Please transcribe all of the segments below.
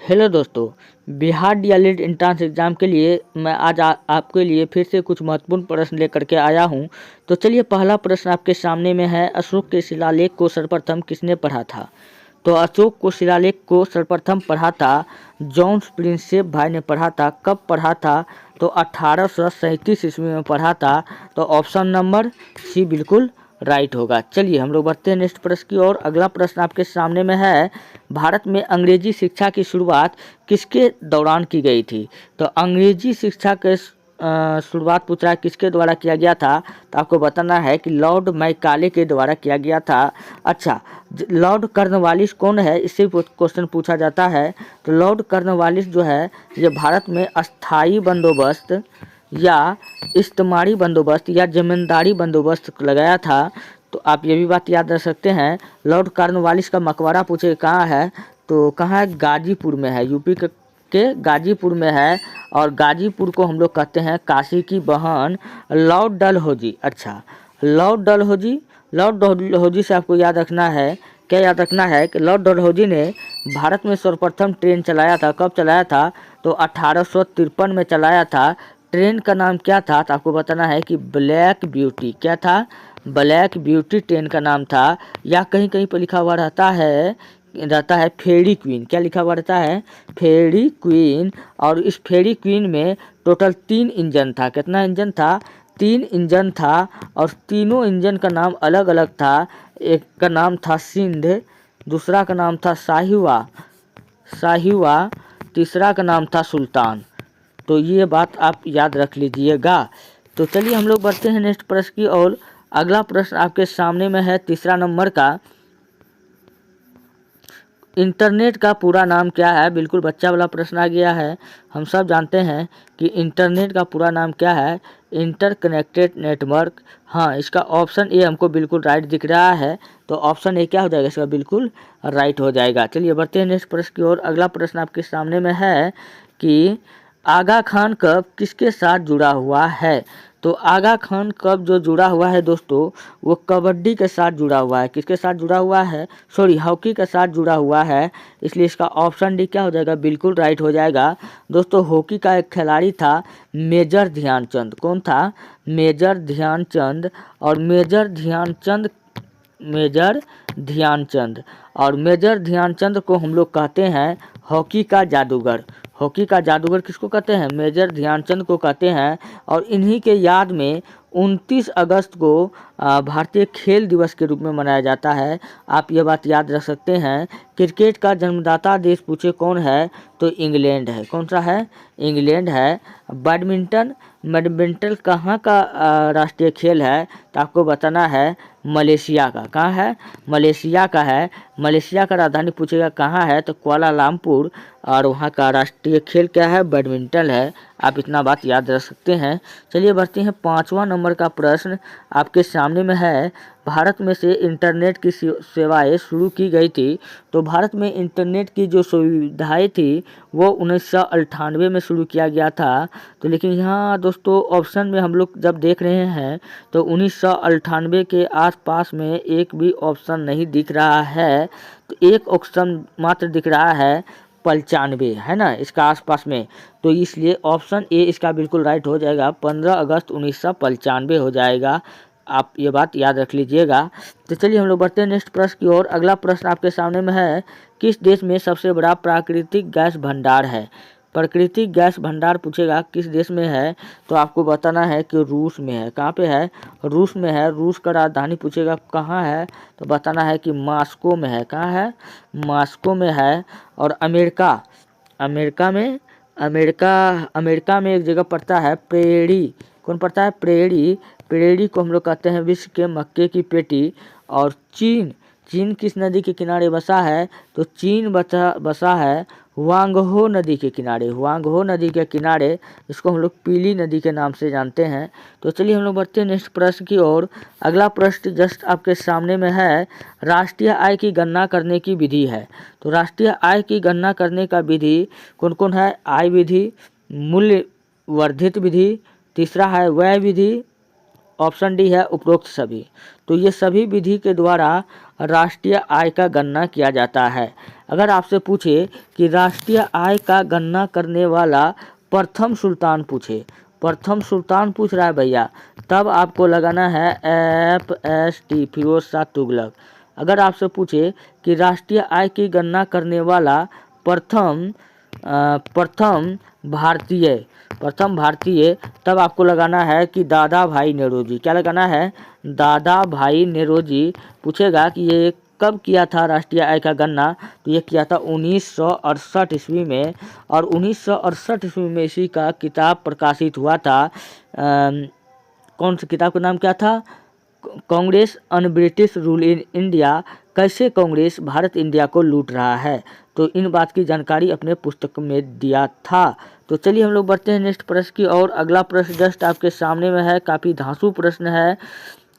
Hello दोस्तों, Bihar DElEd entrance exam के लिए मैं आज आपके लिए फिर से कुछ महत्वपूर्ण प्रश्न लेकर के आया हूं। तो चलिए, पहला प्रश्न आपके सामने में है, अशोक के शिलालेख को सर्वप्रथम किसने पढ़ा था? तो अशोक को शिलालेख को सर्वप्रथम पढ़ा था जॉन प्रिंसेप भाई ने पढ़ा था। कब पढ़ा था? तो 1837 ईस्वी में पढ़ा था। तो ऑप्शन नंबर सी बिल्कुल राइट होगा। चलिए हम लोग बढ़ते हैं नेक्स्ट प्रश्न की ओर। अगला प्रश्न आपके सामने में है, भारत में अंग्रेजी शिक्षा की शुरुआत किसके दौरान की गई थी? तो अंग्रेजी शिक्षा के शुरुआत पूछ रहा है किसके द्वारा किया गया था? तो आपको बताना है कि लॉर्ड मैकाले के द्वारा किया गया था। अच्छा, लॉर्ड कॉर्नवालिस कौन है, इससे क्वेश्चन पूछा जाता है। तो लॉर्ड कॉर्नवालिस जो है, ये भारत में अस्थाई बंदोबस्त या इज्तिमाही बंदोबस्त या जमींदारी बंदोबस्त लगाया था। तो आप ये भी बात याद रख सकते हैं। लॉर्ड कॉर्नवालिस का मकबरा पूछे कहाँ है? तो कहाँ है? गाजीपुर में है, यूपी के गाजीपुर में है। और गाजीपुर को हम लोग कहते हैं काशी की बहन लॉर्ड डलहौजी। अच्छा, लॉर्ड डलहौजी से आपको याद रखना है, क्या याद रखना है कि लॉर्ड डलहौजी ने भारत में सर्वप्रथम ट्रेन चलाया था। कब चलाया था? तो 1853 में चलाया था। ट्रेन का नाम क्या था? तो आपको बताना है कि ब्लैक ब्यूटी। क्या था? ब्लैक ब्यूटी ट्रेन का नाम था। या कहीं कहीं पर लिखा हुआ रहता है फेरी क्वीन। क्या लिखा हुआ रहता है? फेरी क्वीन। और इस फेरी क्वीन में टोटल 3 इंजन था। कितना इंजन था? 3 इंजन था। और तीनों इंजन का नाम अलग अलग था। एक का नाम था सिंध, दूसरा का नाम था साहिवा, तीसरा का नाम था सुल्तान। तो ये बात आप याद रख लीजिएगा। तो चलिए हम लोग बढ़ते हैं नेक्स्ट प्रश्न की ओर। अगला प्रश्न आपके सामने में है, तीसरा नंबर का, इंटरनेट का पूरा नाम क्या है? बिल्कुल बच्चा वाला प्रश्न आ गया है। हम सब जानते हैं कि इंटरनेट का पूरा नाम क्या है। Interconnected network. हाँ, इसका ऑप्शन ए हमको बिल्कुल राइट दिख रहा है। तो ऑप्शन ए क्या हो जाएगा? इसका बिल्कुल राइट हो जाएगा। चलिए बढ़ते हैं नेक्स्ट प्रश्न की ओर। अगला प्रश्न आपके सामने में है कि आगा खान कब किसके साथ जुड़ा हुआ है? तो आगा खान कब जो जुड़ा हुआ है दोस्तों, वो कबड्डी के साथ जुड़ा हुआ है। किसके साथ जुड़ा हुआ है? सॉरी, हॉकी के साथ जुड़ा हुआ है। इसलिए इसका ऑप्शन डी क्या हो जाएगा? बिल्कुल राइट हो जाएगा। दोस्तों, हॉकी का एक खिलाड़ी था मेजर ध्यानचंद। कौन था? मेजर ध्यानचंद। और मेजर ध्यानचंद को हम लोग कहते हैं हॉकी का जादूगर। हॉकी का जादूगर किसको कहते हैं? मेजर ध्यानचंद को कहते हैं। और इन्हीं के याद में 29 अगस्त को भारतीय खेल दिवस के रूप में मनाया जाता है। आप ये बात याद रख सकते हैं। क्रिकेट का जन्मदाता देश पूछे कौन है? तो इंग्लैंड है। कौन सा है? इंग्लैंड है। बैडमिंटन कहाँ का राष्ट्रीय खेल है? तो आपको बताना है मलेशिया का। कहाँ है? मलेशिया का है। मलेशिया का राजधानी पूछेगा कहाँ है? तो कुआलालंपुर। और वहाँ का राष्ट्रीय खेल क्या है? बैडमिंटन है। आप इतना बात याद रख सकते हैं। चलिए बढ़ते हैं, 5वां नंबर का प्रश्न आपके सामने में है, भारत में से इंटरनेट की सेवाएं शुरू की गई थी। तो भारत में इंटरनेट की जो सुविधाएं थी वो 1998 में शुरू किया गया था। तो लेकिन यहाँ दोस्तों ऑप्शन में हम लोग जब देख रहे हैं तो 1998 के आसपास में एक भी ऑप्शन नहीं दिख रहा है। तो एक ऑप्शन मात्र दिख रहा है 95, है ना, इसका आसपास में। तो इसलिए ऑप्शन ए इसका बिल्कुल राइट हो जाएगा। 15 अगस्त 1995 हो जाएगा। आप ये बात याद रख लीजिएगा। तो चलिए हम लोग बढ़ते हैं नेक्स्ट प्रश्न की ओर। अगला प्रश्न आपके सामने में है, किस देश में सबसे बड़ा प्राकृतिक गैस भंडार है? प्राकृतिक गैस भंडार पूछेगा किस देश में है? तो आपको बताना है कि रूस में है। कहाँ पे है? रूस में है। रूस का राजधानी पूछेगा कहाँ है? तो बताना है कि मॉस्को में है। कहाँ है? मॉस्को में है। और अमेरिका में एक जगह पड़ता है प्रेरी। कौन पड़ता है? प्रेरी को हम लोग कहते हैं विश्व के मक्के की पेटी। और चीन किस नदी के किनारे बसा है? तो चीन बसा है हुआंगहो नदी के किनारे। इसको हम लोग पीली नदी के नाम से जानते हैं। तो चलिए हम लोग बढ़ते हैं नेक्स्ट प्रश्न की ओर। अगला प्रश्न जस्ट आपके सामने में है, राष्ट्रीय आय की गणना करने की विधि है। तो राष्ट्रीय आय की गणना करने का विधि कौन कौन है? आय विधि, मूल्य वर्धित विधि, तीसरा है व्यय विधि, ऑप्शन डी है उपरोक्त सभी। तो ये सभी विधि के द्वारा राष्ट्रीय आय का गणना किया जाता है। अगर आपसे पूछे कि राष्ट्रीय आय का गणना करने वाला प्रथम सुल्तान पूछ रहा है भैया, तब आपको लगाना है FST, फिरोज शाह तुगलक। अगर आपसे पूछे कि राष्ट्रीय आय की गणना करने वाला प्रथम भारतीय, तब आपको लगाना है कि दादा भाई नेरोजी। क्या लगाना है? दादा भाई नेरोजी। पूछेगा कि ये कब किया था राष्ट्रीय आय का गणना, तो ये किया था 1968 ईस्वी में। और 1968 ईस्वी में इसी का किताब प्रकाशित हुआ था। कौन सी किताब का नाम क्या था? Congress un British rule in India, कैसे कांग्रेस भारत इंडिया को लूट रहा है। तो इन बात की जानकारी अपने पुस्तक में दिया था। तो चलिए हम लोग बढ़ते हैं नेक्स्ट प्रश्न की और। अगला प्रश्न जस्ट आपके सामने में है, काफ़ी धांसू प्रश्न है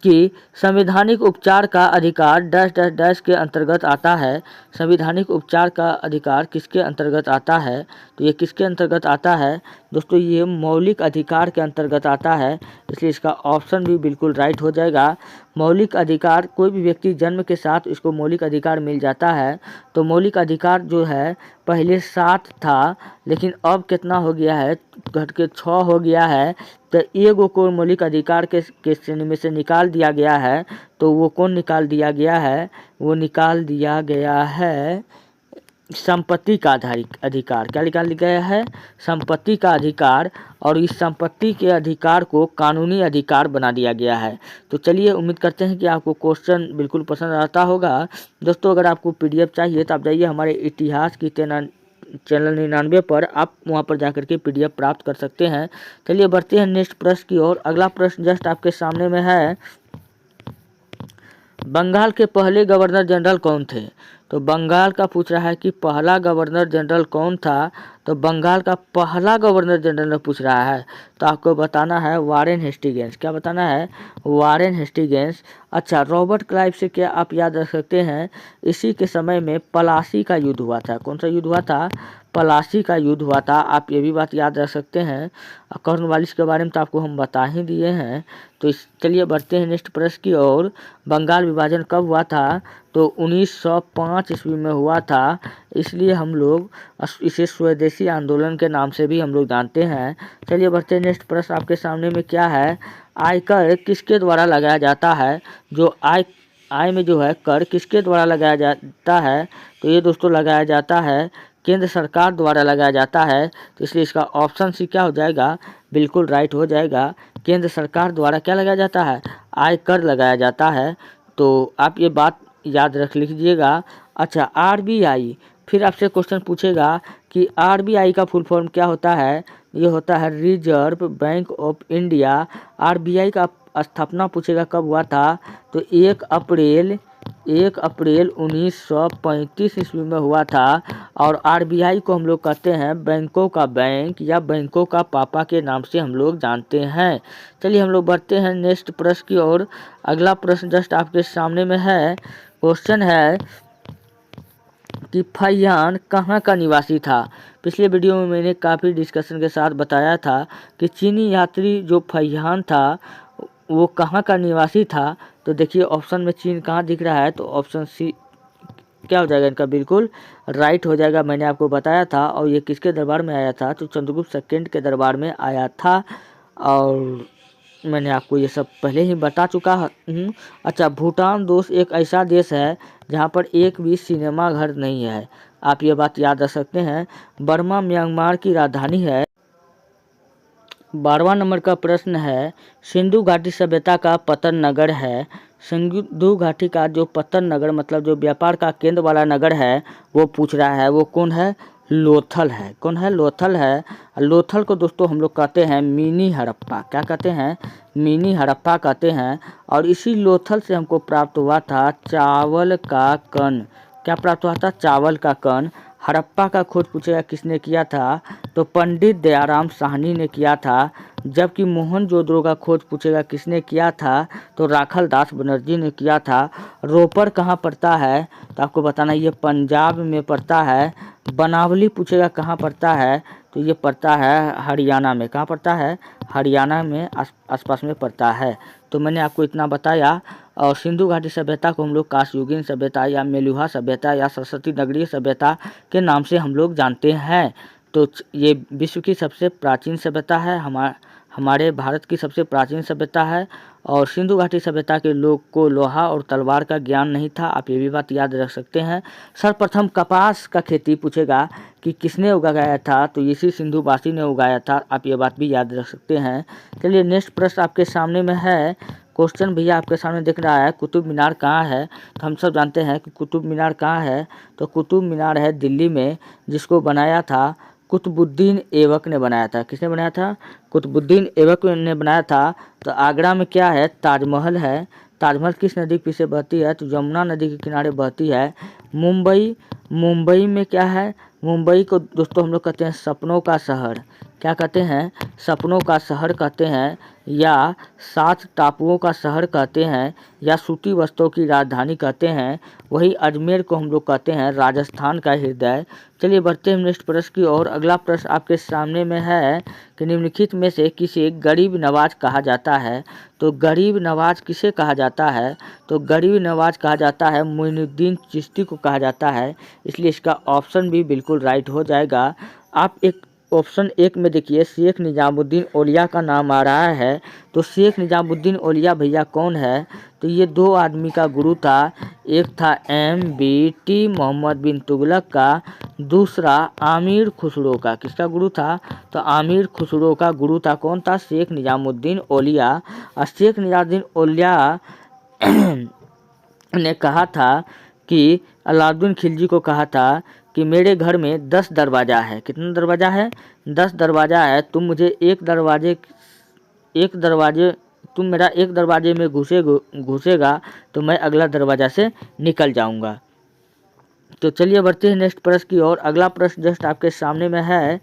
कि संवैधानिक उपचार का अधिकार डैश डैश डैश के अंतर्गत आता है। संवैधानिक उपचार का अधिकार किसके अंतर्गत आता है? तो ये किसके अंतर्गत आता है दोस्तों? ये मौलिक अधिकार के अंतर्गत आता है, इसलिए इसका ऑप्शन भी बिल्कुल राइट हो जाएगा। मौलिक अधिकार, कोई भी व्यक्ति जन्म के साथ इसको मौलिक अधिकार मिल जाता है। तो मौलिक अधिकार जो है पहले 7 था, लेकिन अब कितना हो गया है? घट के 6 हो गया है। तो एगो को मौलिक अधिकार के श्रेणी में से निकाल दिया गया है। तो वो कौन निकाल दिया गया है? वो निकाल दिया गया है संपत्ति का अधिकार। क्या निकाल दिया गया है? संपत्ति का अधिकार। और इस संपत्ति के अधिकार को कानूनी अधिकार बना दिया गया है। तो चलिए, उम्मीद करते हैं कि आपको क्वेश्चन बिल्कुल पसंद आता होगा। दोस्तों, अगर आपको PDF चाहिए तो आप जाइए हमारे इतिहास की चैनल 99 पर, आप वहां पर जाकर के PDF प्राप्त कर सकते हैं। चलिए बढ़ते हैं नेक्स्ट प्रश्न की ओर। अगला प्रश्न जस्ट आपके सामने में है, बंगाल के पहले गवर्नर जनरल कौन थे? तो बंगाल का पूछ रहा है कि पहला गवर्नर जनरल कौन था। तो बंगाल का पहला गवर्नर जनरल पूछ रहा है, तो आपको बताना है वारेन हेस्टिंग्स। क्या बताना है? Warren Hastings. अच्छा, रॉबर्ट क्लाइव से क्या आप याद रख सकते हैं? इसी के समय में प्लासी का युद्ध हुआ था। कौन सा युद्ध हुआ था? प्लासी का युद्ध हुआ था। आप ये भी बात याद रख सकते हैं। कॉर्नवालिस के बारे में तो आपको हम बता ही दिए हैं। तो चलिए बढ़ते हैं नेक्स्ट प्रश्न की ओर। बंगाल विभाजन कब हुआ था? तो 1905 ईस्वी में हुआ था। इसलिए हम लोग इसे स्वदेशी आंदोलन के नाम से भी हम लोग जानते हैं। चलिए बढ़ते हैं नेक्स्ट प्रश्न आपके सामने में क्या है, आयकर किसके द्वारा लगाया जाता है? जो आय में जो है कर किसके द्वारा लगाया जाता है? तो ये दोस्तों लगाया जाता है केंद्र सरकार द्वारा लगाया जाता है। तो इसलिए इसका ऑप्शन सी क्या हो जाएगा? बिल्कुल राइट हो जाएगा। केंद्र सरकार द्वारा क्या लगाया जाता है? आयकर लगाया जाता है। तो आप ये बात याद रख लीजिएगा। अच्छा, RBI, फिर आपसे क्वेश्चन पूछेगा कि RBI का फुल फॉर्म क्या होता है? ये होता है reserve bank of India. RBI का स्थापना पूछेगा कब हुआ था? तो 1 अप्रैल 1935 ईस्वी में हुआ था। और RBI को हम लोग कहते हैं बैंकों का बैंक या बैंकों का पापा के नाम से हम लोग जानते हैं। चलिए हम लोग बढ़ते हैं नेक्स्ट प्रश्न की ओर। अगला प्रश्न जस्ट आपके सामने में है। क्वेश्चन है कि फहियान कहाँ का निवासी था? पिछले वीडियो में मैंने काफ़ी डिस्कशन के साथ बताया था कि चीनी यात्री जो फहियान था वो कहाँ का निवासी था। तो देखिए ऑप्शन में चीन कहाँ दिख रहा है, तो ऑप्शन सी क्या हो जाएगा इनका? बिल्कुल राइट हो जाएगा। मैंने आपको बताया था। और ये किसके दरबार में आया था? तो चंद्रगुप्त सेकंड के दरबार में आया था। और मैंने आपको ये सब पहले ही बता चुका हूँ। अच्छा, भूटान दोस्त एक ऐसा देश है जहाँ पर एक भी सिनेमा घर नहीं है। आप ये बात याद रख सकते हैं। बर्मा म्यांमार की राजधानी है। 12वां नंबर का प्रश्न है, सिंधु घाटी सभ्यता का पतन नगर है। सिंधु घाटी का जो पतन नगर मतलब जो व्यापार का केंद्र वाला नगर है वो पूछ रहा है, वो कौन है? लोथल है। कौन है? लोथल है। लोथल को दोस्तों हम लोग कहते हैं मिनी हड़प्पा। क्या कहते हैं? मिनी हड़प्पा कहते हैं। और इसी लोथल से हमको प्राप्त हुआ था चावल का कण। क्या प्राप्त हुआ था? चावल का कण। हड़प्पा का खोज पूछेगा किसने किया था? तो पंडित दयाराम साहनी ने किया था। जबकि मोहनजोदड़ो का खोज पूछेगा किसने किया था? तो राखल दास बनर्जी ने किया था। रोपर कहाँ पड़ता है? तो आपको बताना ये पंजाब में पड़ता है। बनावली पूछेगा कहाँ पड़ता है? तो ये पड़ता है हरियाणा में। कहाँ पड़ता है? हरियाणा में आसपास में पड़ता है। तो मैंने आपको इतना बताया। और सिंधु घाटी सभ्यता को हम लोग काशयुगीन सभ्यता या मेलुहा सभ्यता या सरस्वती नगरीय सभ्यता के नाम से हम लोग जानते हैं। तो ये विश्व की सबसे प्राचीन सभ्यता है, हमारे भारत की सबसे प्राचीन सभ्यता है। और सिंधु घाटी सभ्यता के लोग को लोहा और तलवार का ज्ञान नहीं था, आप ये भी बात याद रख सकते हैं। सर्वप्रथम कपास का खेती पूछेगा कि किसने उगाया था, तो इसी सिंधुवासी ने उगाया था, आप ये बात भी याद रख सकते हैं। चलिए नेक्स्ट प्रश्न आपके सामने में है। क्वेश्चन भैया आपके सामने दिख रहा है, कुतुब मीनार कहाँ है? तो हम सब जानते हैं कि कुतुब मीनार कहाँ है, तो कुतुब मीनार है दिल्ली में, जिसको बनाया था कुतुबुद्दीन ऐबक ने बनाया था। किसने बनाया था? कुतुबुद्दीन ऐबक ने बनाया था। तो आगरा में क्या है? ताजमहल है। ताजमहल किस नदी के पीछे बहती है? तो यमुना नदी के किनारे बहती है। मुंबई में क्या है? मुंबई को दोस्तों हम लोग कहते हैं सपनों का शहर। क्या कहते हैं? सपनों का शहर कहते हैं, या 7 टापुओं का शहर कहते हैं, या सूती वस्त्रों की राजधानी कहते हैं। वही अजमेर को हम लोग कहते हैं राजस्थान का हृदय। चलिए बढ़ते हैं नेक्स्ट प्रश्न की ओर। अगला प्रश्न आपके सामने में है कि निम्नलिखित में से किसे गरीब नवाज कहा जाता है? तो गरीब नवाज किसे कहा जाता है? तो गरीब नवाज कहा जाता है मोइनुद्दीन चिश्ती को कहा जाता है। इसलिए इसका ऑप्शन भी बिल्कुल राइट हो जाएगा। आप एक ऑप्शन 1 में देखिए, शेख निजामुद्दीन औलिया का नाम आ रहा है। तो शेख निजामुद्दीन औलिया भैया कौन है? तो ये 2 आदमी का गुरु था। एक था MBT मोहम्मद बिन तुगलक का, दूसरा आमिर खुसरो का। किसका गुरु था? तो आमिर खुसरो का गुरु था। कौन था? शेख निजामुद्दीन औलिया। और शेख निजामुद्दीन औलिया ने कहा था कि अलाउद्दीन खिलजी को कहा था कि मेरे घर में 10 दरवाज़ा है। कितना दरवाज़ा है? 10 दरवाज़ा है। तुम मुझे तुम मेरा एक दरवाजे में घुसेगा तो मैं अगला दरवाज़ा से निकल जाऊंगा। तो चलिए बढ़ते हैं नेक्स्ट प्रश्न की ओर। अगला प्रश्न जस्ट आपके सामने में है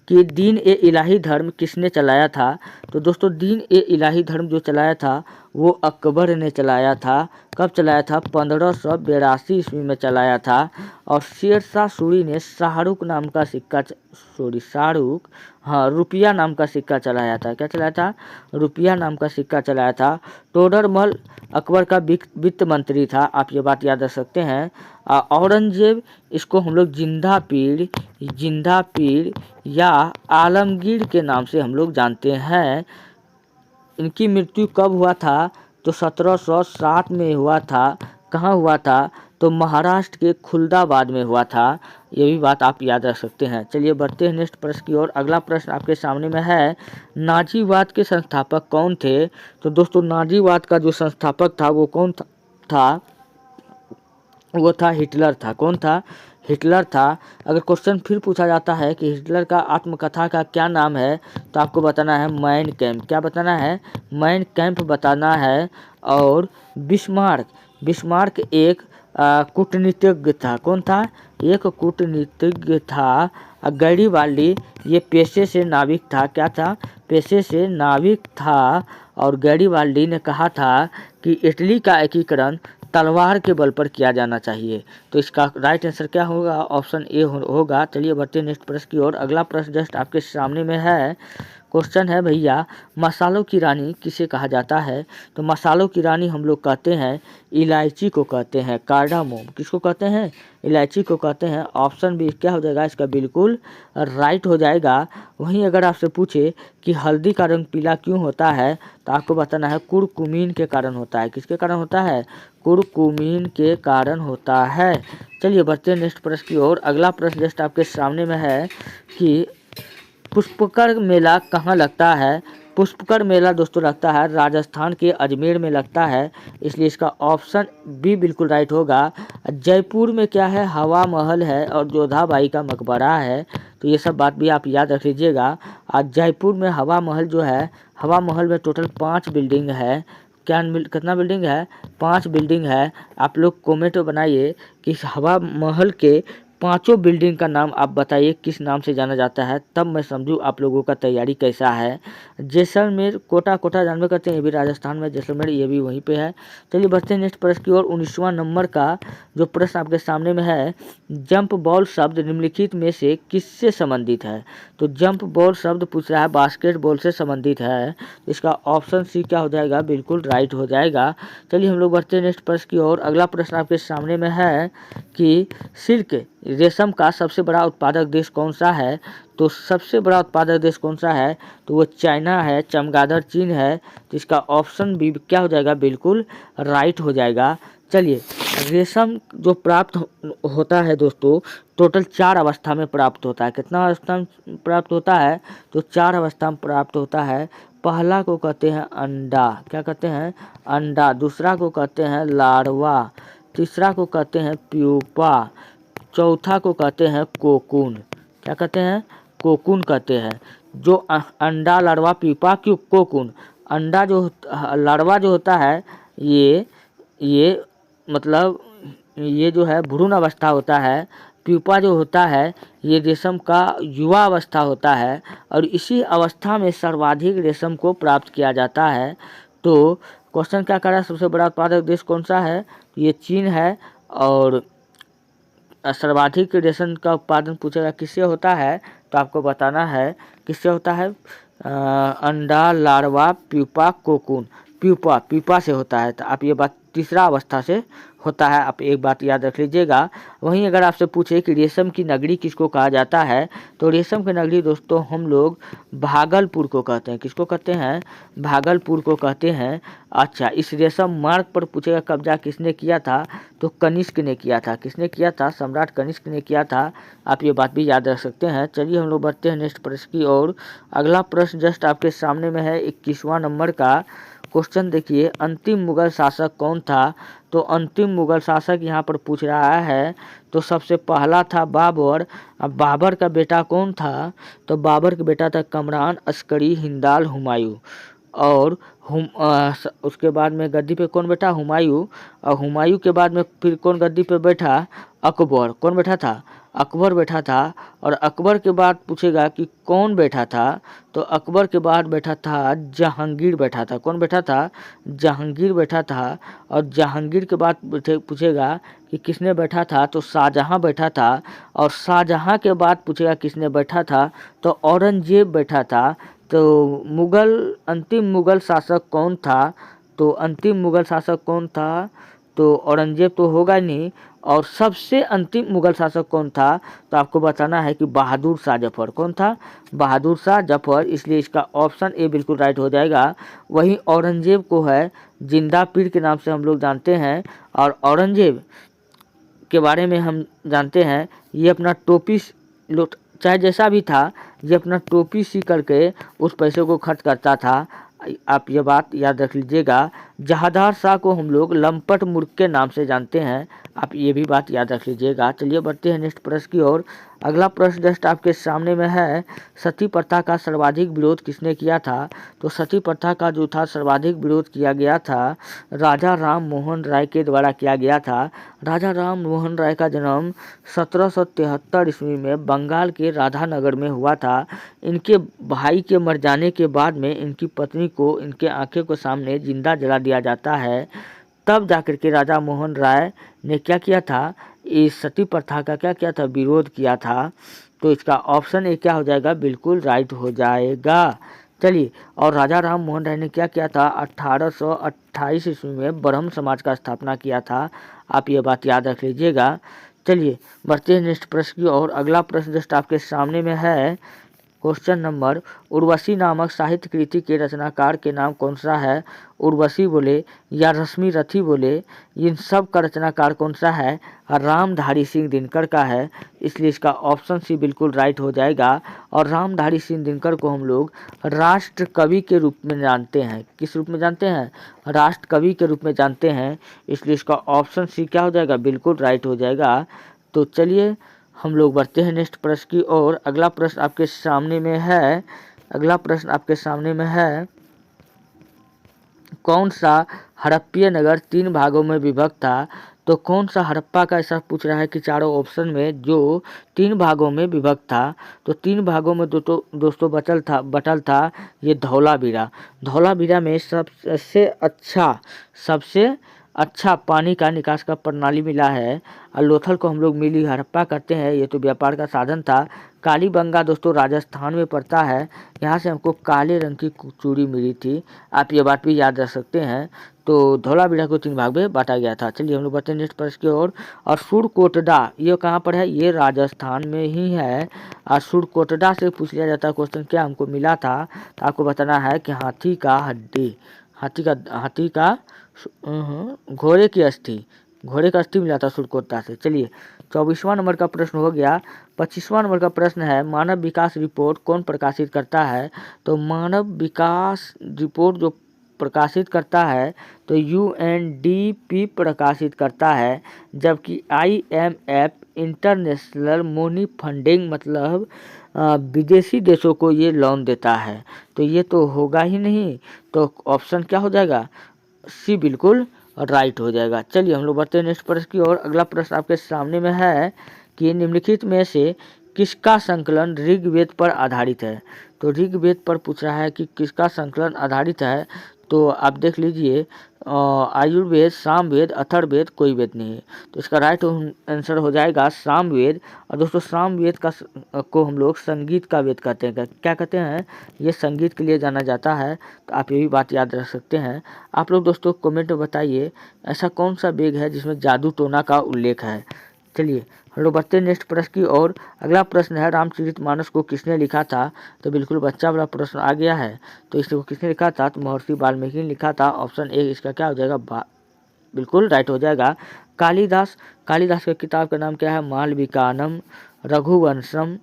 कि दीन ए इलाही धर्म किसने चलाया था? तो दोस्तों दीन ए इलाही धर्म जो चलाया था वो अकबर ने चलाया था। कब चलाया था? 1582 ईस्वी में चलाया था। और शेरशाह सूरी ने रुपया नाम का सिक्का चलाया था। क्या चलाया था? रुपया नाम का सिक्का चलाया था। टोडरमल अकबर का वित्त मंत्री था, आप ये बात याद रख सकते हैं। औरंगजेब, इसको हम लोग जिंदा पीर या आलमगीर के नाम से हम लोग जानते हैं। इनकी मृत्यु कब हुआ था? तो 1760 में हुआ था। कहाँ हुआ था? तो महाराष्ट्र के खुलदाबाद में हुआ था। ये भी बात आप याद रख सकते हैं। चलिए बढ़ते हैं नेक्स्ट प्रश्न की ओर। अगला प्रश्न आपके सामने में है, नाजीवाद के संस्थापक कौन थे? तो दोस्तों नाजीवाद का जो संस्थापक था वो कौन था? वो था हिटलर था। कौन था? हिटलर था। अगर क्वेश्चन फिर पूछा जाता है कि हिटलर का आत्मकथा का क्या नाम है, तो आपको बताना है माइन कैम्प। क्या बताना है? माइन कैम्प बताना है। और बिस्मार्क एक कूटनीतिज्ञ था। कौन था? एक कूटनीतिज्ञ था। गैरीबाल्डी ये पेशे से नाविक था। क्या था? पेशे से नाविक था। और गैरीबाल्डी ने कहा था कि इटली का एकीकरण तलवार के बल पर किया जाना चाहिए। तो इसका राइट आंसर क्या होगा? ऑप्शन ए होगा। चलिए बढ़ते नेक्स्ट प्रश्न की ओर। अगला प्रश्न जस्ट आपके सामने में है। क्वेश्चन है भैया, मसालों की रानी किसे कहा जाता है? तो मसालों की रानी हम लोग कहते हैं इलायची को कहते हैं, कार्डामोम। किसको कहते हैं? इलायची को कहते हैं। ऑप्शन भी क्या हो जाएगा इसका? बिल्कुल राइट हो जाएगा। वहीं अगर आपसे पूछे कि हल्दी का रंग पीला क्यों होता है, तो आपको बताना है कुरकुमीन के कारण होता है। किसके कारण होता है? कुरकुमीन के कारण होता है। चलिए बढ़ते हैं नेक्स्ट प्रश्न की ओर। अगला प्रश्न जस्ट आपके सामने में है कि पुष्कर मेला कहाँ लगता है? पुष्कर मेला दोस्तों लगता है राजस्थान के अजमेर में लगता है। इसलिए इसका ऑप्शन बी बिल्कुल राइट होगा। जयपुर में क्या है? हवा महल है और जोधाबाई का मकबरा है। तो ये सब बात भी आप याद रख लीजिएगा। आज जयपुर में हवा महल जो है, हवा महल में टोटल 5 बिल्डिंग है। कितना बिल्डिंग है? 5 बिल्डिंग है। आप लोग कमेंट बनाइए कि हवा महल के पांचों बिल्डिंग का नाम आप बताइए किस नाम से जाना जाता है, तब मैं समझूँ आप लोगों का तैयारी कैसा है। जैसलमेर, कोटा, कोटा जानबे करते हैं ये भी राजस्थान में, जैसलमेर ये भी वहीं पे है। चलिए बढ़ते हैं नेक्स्ट प्रश्न की ओर। 19वां नंबर का जो प्रश्न आपके सामने में है, जंप बॉल शब्द निम्नलिखित में से किससे संबंधित है। तो जंप बॉल शब्द पूछ रहा है बास्केटबॉल से संबंधित है, तो इसका ऑप्शन सी क्या हो जाएगा, बिल्कुल राइट हो जाएगा। चलिए हम लोग बढ़ते हैं नेक्स्ट प्रश्न की ओर। अगला प्रश्न आपके सामने में है कि सिल्क रेशम का सबसे बड़ा उत्पादक देश कौन सा है। तो सबसे बड़ा उत्पादक देश कौन सा है, तो वो चाइना है, चमगादड़ चीन है। तो इसका ऑप्शन भी क्या हो जाएगा, बिल्कुल राइट हो जाएगा। चलिए रेशम जो प्राप्त होता है दोस्तों, टोटल 4 अवस्था में प्राप्त होता है। कितना अवस्था में प्राप्त होता है, तो 4 अवस्था में प्राप्त होता है। पहला को कहते हैं अंडा, क्या कहते हैं, अंडा। दूसरा को कहते हैं लार्वा। तीसरा को कहते हैं प्यूपा। चौथा को कहते हैं कोकून। क्या कहते हैं, कोकून कहते हैं। जो अंडा, लार्वा, प्यूपा, कोकून। अंडा जो लार्वा जो होता है ये मतलब ये जो है भ्रूण अवस्था होता है। प्यूपा जो होता है ये रेशम का युवा अवस्था होता है, और इसी अवस्था में सर्वाधिक रेशम को प्राप्त किया जाता है। तो क्वेश्चन क्या कर रहा है, सबसे बड़ा उत्पादक देश कौन सा है, ये चीन है। और सर्वाधिक रेशम का उत्पादन पूछेगा किससे होता है, तो आपको बताना है किससे होता है। अंडा, लार्वा, प्यूपा, कोकून। प्यूपा से होता है। तो आप ये बात तीसरा अवस्था से होता है, आप एक बात याद रख लीजिएगा। वहीं अगर आपसे पूछे कि रेशम की नगरी किसको कहा जाता है, तो रेशम की नगरी दोस्तों हम लोग भागलपुर को कहते हैं। किसको कहते हैं, भागलपुर को कहते हैं। अच्छा, इस रेशम मार्ग पर पूछेगा कब्जा किसने किया था, तो कनिष्क ने किया था। किसने किया था, सम्राट कनिष्क ने किया था। आप ये बात भी याद रख सकते हैं। चलिए हम लोग बढ़ते हैं नेक्स्ट प्रश्न की ओर। अगला प्रश्न जस्ट आपके सामने में है, 21वां नंबर का क्वेश्चन देखिए, अंतिम मुगल शासक कौन था। तो अंतिम मुगल शासक यहाँ पर पूछ रहा है। तो सबसे पहला था बाबर। अब बाबर का बेटा कौन था, तो बाबर का बेटा था कमरान, अस्करी, हिंदाल, हुमायूं। और उसके बाद में गद्दी पे कौन बैठा, हुमायूं। और हुमायूं के बाद में फिर कौन गद्दी पे बैठा, अकबर। कौन बैठा था, अकबर बैठा था। और अकबर के बाद पूछेगा कि कौन बैठा था, तो अकबर के बाद बैठा था जहांगीर बैठा था। कौन बैठा था, जहांगीर बैठा था। और जहांगीर के बाद पूछेगा कि किसने बैठा था, तो शाहजहां बैठा था। और शाहजहां के बाद पूछेगा किसने बैठा था, तो औरंगजेब बैठा था। तो अंतिम मुगल शासक कौन था, तो अंतिम मुगल शासक कौन था, तो औरंगजेब तो होगा नहीं। और सबसे अंतिम मुगल शासक कौन था, तो आपको बताना है कि बहादुर शाह जफर। कौन था, बहादुर शाह जफर। इसलिए इसका ऑप्शन ए बिल्कुल राइट हो जाएगा। वहीं औरंगजेब को है जिंदा पीर के नाम से हम लोग जानते हैं। और औरंगजेब के बारे में हम जानते हैं, ये अपना टोपी चाहे जैसा भी था, ये अपना टोपी सी करके उस पैसे को खर्च करता था। आप ये बात याद रख लीजिएगा। जहादार शाह को हम लोग लंपट मूर्ख के नाम से जानते हैं। आप ये भी बात याद रख लीजिएगा। चलिए बढ़ते हैं नेक्स्ट प्रश्न की ओर। अगला प्रश्न जस्ट आपके सामने में है, सती प्रथा का सर्वाधिक विरोध किसने किया था। तो सती प्रथा का जो था सर्वाधिक विरोध किया गया था राजा राम मोहन राय के द्वारा किया गया था। राजा राम मोहन राय का जन्म 1773 ईस्वी में बंगाल के राधानगर में हुआ था। इनके भाई के मर जाने के बाद में इनकी पत्नी को इनके आंखें के सामने जिंदा जला दिया जाता है। तब जाकर के राजा मोहन राय ने क्या किया था, इस सती प्रथा का क्या किया था, विरोध किया था। तो इसका ऑप्शन ए क्या हो जाएगा, बिल्कुल राइट हो जाएगा। चलिए, और राजा राम मोहन राय ने क्या किया था, 1828 ईस्वी में ब्रह्म समाज का स्थापना किया था। आप ये बात याद रख लीजिएगा। चलिए बढ़ते हैं नेक्स्ट प्रश्न की और। अगला प्रश्न जस्ट आपके सामने में है, क्वेश्चन नंबर, उर्वशी नामक साहित्य कृति के रचनाकार के नाम कौन सा है। उर्वशी बोले या रश्मि रथी बोले, इन सब का रचनाकार कौन सा है, रामधारी सिंह दिनकर का है। इसलिए इसका ऑप्शन सी बिल्कुल राइट हो जाएगा। और रामधारी सिंह दिनकर को हम लोग राष्ट्र कवि के रूप में जानते हैं। किस रूप में जानते हैं, राष्ट्र कवि के रूप में जानते हैं। इसलिए इसका ऑप्शन सी क्या हो जाएगा, बिल्कुल राइट हो जाएगा। तो चलिए हम लोग बढ़ते हैं नेक्स्ट प्रश्न की ओर। अगला प्रश्न आपके सामने में है, अगला प्रश्न आपके सामने में है, कौन सा हड़प्पीय नगर 3 भागों में विभक्त था। तो कौन सा हड़प्पा का ऐसा पूछ रहा है कि चारों ऑप्शन में जो 3 भागों में विभक्त था, तो 3 भागों में दोस्तों बटल था ये धौलावीरा। धौलावीरा में सबसे अच्छा पानी का निकास का प्रणाली मिला है। और लोथल को हम लोग मिली हड़प्पा करते हैं, ये तो व्यापार का साधन था। कालीबंगा दोस्तों राजस्थान में पड़ता है, यहाँ से हमको काले रंग की चूड़ी मिली थी। आप ये बात भी याद रख सकते हैं। तो धौलावीरा को 3 भाग में बांटा गया था। चलिए हम लोग बढ़ते हैं नेक्स्ट प्रश्न की ओर। और सुरकोटडा ये कहाँ पर है, ये राजस्थान में ही है। और सुरकोटडा से पूछ लिया जाता है क्वेश्चन, क्या हमको मिला था, तो आपको बताना है कि हाथी का हड्डी, हाथी का घोड़े की अस्थि मिला था सुरकोटडा से। चलिए 24वां नंबर का प्रश्न हो गया। 25वां नंबर का प्रश्न है, मानव विकास रिपोर्ट कौन प्रकाशित करता है। तो मानव विकास रिपोर्ट जो प्रकाशित करता है तो UNDP प्रकाशित करता है, जबकि IMF इंटरनेशनल मनी फंडिंग मतलब विदेशी देशों को ये लोन देता है। तो ये तो होगा ही नहीं, तो ऑप्शन क्या हो जाएगा, सी बिल्कुल राइट हो जाएगा। चलिए हम लोग बढ़ते हैं नेक्स्ट प्रश्न की ओर। अगला प्रश्न आपके सामने में है कि निम्नलिखित में से किसका संकलन ऋग्वेद पर आधारित है। तो ऋग्वेद पर पूछ रहा है कि किसका संकलन आधारित है। तो आप देख लीजिए, आयुर्वेद, सामवेद, अथर्ववेद, कोई वेद नहीं है। तो इसका राइट आंसर हो जाएगा सामवेद। और दोस्तों सामवेद को हम लोग संगीत का वेद कहते हैं। क्या कहते हैं, ये संगीत के लिए जाना जाता है। तो आप ये भी बात याद रख सकते हैं। आप लोग दोस्तों कमेंट में बताइए ऐसा कौन सा वेद है जिसमें जादू टोना का उल्लेख है। चलिए हम लोग बढ़ते हैं नेक्स्ट प्रश्न की ओर। अगला प्रश्न है, रामचरितमानस को किसने लिखा था। तो बिल्कुल बच्चा वाला प्रश्न आ गया है। तो इसको किसने लिखा था, तो महर्षि वाल्मीकि ने लिखा था। ऑप्शन ए इसका क्या हो जाएगा, बिल्कुल राइट हो जाएगा, कालिदास। कालिदास के किताब का नाम क्या है, मालविकानम, रघुवंशम।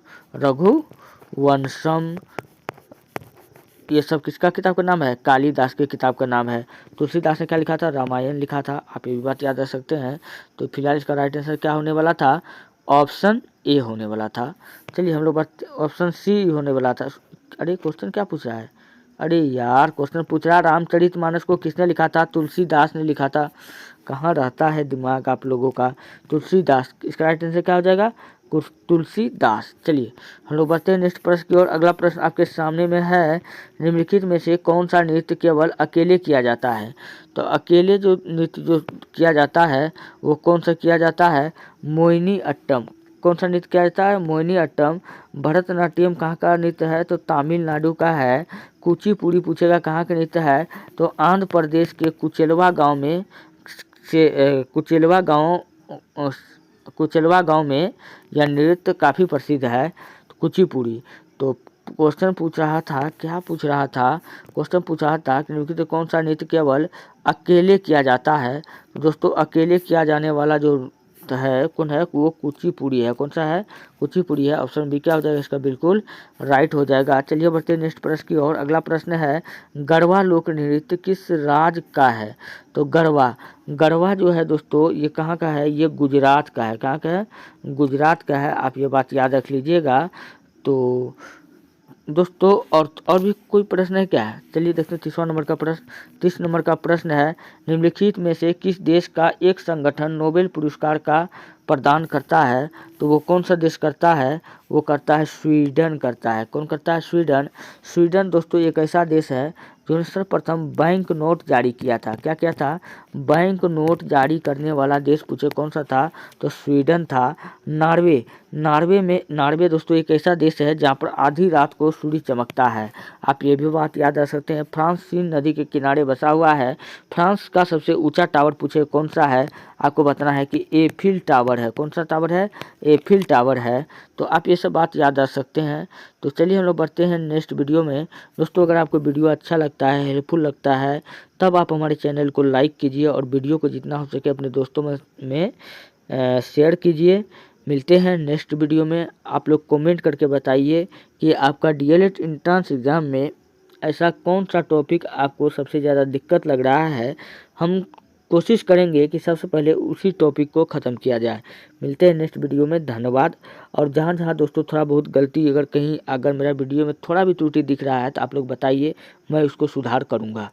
ये सब किसका किताब का नाम है, कालिदास के किताब का नाम है। तुलसीदास ने क्या लिखा था, रामायण लिखा था। आप ये भी बात याद रख सकते हैं। तो फिलहाल इसका राइट आंसर क्या होने वाला था, ऑप्शन ए होने वाला था। चलिए हम लोग ऑप्शन सी होने वाला था। अरे क्वेश्चन क्या पूछ रहा है, अरे यार क्वेश्चन पूछ रहा है रामचरितमानस को किसने लिखा था, तुलसीदास ने लिखा था। कहाँ रहता है दिमाग आप लोगों का, तुलसीदास। इसका राइट आंसर क्या हो जाएगा, तुलसीदास। चलिए हम लोग बढ़ते हैं नेक्स्ट प्रश्न की ओर। अगला प्रश्न आपके सामने में है, निम्नलिखित में से कौन सा नृत्य केवल अकेले किया जाता है। तो अकेले जो नृत्य जो किया जाता है वो कौन सा किया जाता है, मोहिनी अट्टम। कौन सा नृत्य किया जाता है, मोहिनी अट्टम। भरतनाट्यम कहाँ का नृत्य है, तो तमिलनाडु का है। कुचिपुड़ी पूछेगा कहाँ का नृत्य है, तो आंध्र प्रदेश के कुचेलवा गांव में यह नृत्य काफ़ी प्रसिद्ध है, कुचिपुड़ी। तो क्वेश्चन पूछ रहा था, क्या पूछ रहा था, क्वेश्चन पूछ रहा था कि निम्नलिखित कौन सा नृत्य केवल अकेले किया जाता है। तो दोस्तों अकेले किया जाने वाला जो है कौन है, वो कुचिपुड़ी है। कौन सा है, कुचिपुड़ी है। ऑप्शन बी क्या हो जाएगा, इसका बिल्कुल राइट हो जाएगा। चलिए बढ़ते हैं नेक्स्ट प्रश्न की ओर। अगला प्रश्न है, गरबा लोक नृत्य किस राज्य का है। तो गरबा जो है दोस्तों ये कहाँ का है, ये गुजरात का है। कहाँ का है, गुजरात का है। आप ये बात याद रख लीजिएगा। तो दोस्तों और भी कोई प्रश्न है क्या, चलिए देखते हैं 30वां नंबर का प्रश्न। 30 नंबर का प्रश्न है, निम्नलिखित में से किस देश का एक संगठन नोबेल पुरस्कार का प्रदान करता है। तो वो कौन सा देश करता है, वो करता है स्वीडन करता है। कौन करता है, स्वीडन। स्वीडन दोस्तों एक ऐसा देश है जो सर्वप्रथम बैंक नोट जारी किया था। क्या किया था, बैंक नोट जारी करने वाला देश पूछे कौन सा था, तो स्वीडन था। नार्वे दोस्तों एक ऐसा देश है जहाँ पर आधी रात को सूर्य चमकता है। आप ये भी बात याद रख सकते हैं। फ्रांस सीन नदी के किनारे बसा हुआ है। फ्रांस का सबसे ऊंचा टावर पूछे कौन सा है, आपको बताना है कि एफिल टावर है। कौन सा टावर है, एफिल टावर है। तो आप ये सब बात याद रख सकते हैं। तो चलिए हम लोग बढ़ते हैं नेक्स्ट वीडियो में। दोस्तों अगर आपको वीडियो अच्छा लगता है, हेल्पफुल लगता है, तब आप हमारे चैनल को लाइक कीजिए और वीडियो को जितना हो सके अपने दोस्तों में शेयर कीजिए। मिलते हैं नेक्स्ट वीडियो में। आप लोग कमेंट करके बताइए कि आपका डीएलएड एंट्रेंस एग्ज़ाम में ऐसा कौन सा टॉपिक आपको सबसे ज़्यादा दिक्कत लग रहा है। हम कोशिश करेंगे कि सबसे पहले उसी टॉपिक को ख़त्म किया जाए। मिलते हैं नेक्स्ट वीडियो में, धन्यवाद। और जहाँ जहाँ दोस्तों थोड़ा बहुत गलती अगर मेरा वीडियो में थोड़ा भी त्रुटि दिख रहा है तो आप लोग बताइए, मैं उसको सुधार करूँगा।